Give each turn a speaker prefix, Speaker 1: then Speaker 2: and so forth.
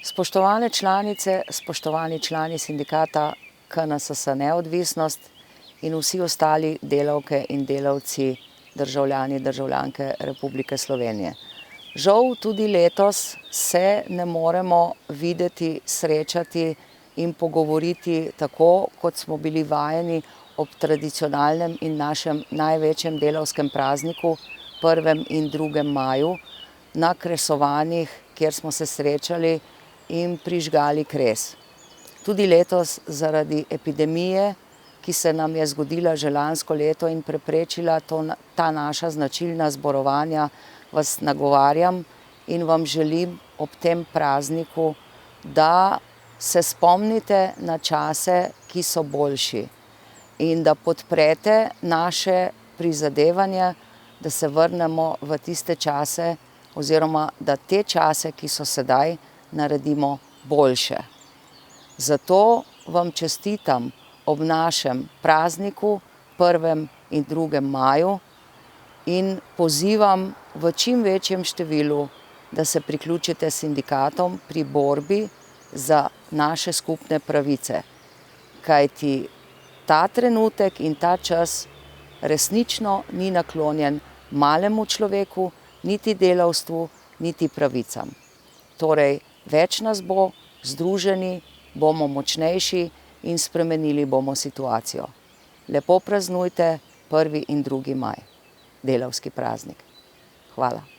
Speaker 1: Spoštovane članice, spoštovani člani sindikata KNSS Neodvisnost in vsi ostali delavke in delavci, državljani, državljanke Republike Slovenije. Žal tudi letos se ne moremo videti, srečati in pogovoriti tako, kot smo bili vajeni ob tradicionalnem in našem največjem delavskem prazniku, 1. in 2. maju, na kresovanjih, kjer smo se srečali in prižgali kres. Tudi letos zaradi epidemije, ki se nam je zgodila že lansko leto in preprečila ta naša značilna zborovanja, vas nagovarjam in vam želim ob tem prazniku, da se spomnite na čase, ki so boljši in da podprete naše prizadevanja, da se vrnemo v tiste čase oziroma da te čase, ki so sedaj, naredimo boljše. Zato vam čestitam ob našem prazniku 1. in 2. maju in pozivam v čim večjem številu, da se priključite sindikatom pri borbi za naše skupne pravice. Kajti ta trenutek in ta čas resnično ni naklonjen malemu človeku, niti delavstvu, niti pravicam. Torej, več nas bo, združeni bomo močnejši in spremenili bomo situacijo. Lepo praznujte 1. in 2. maj, delavski praznik. Hvala.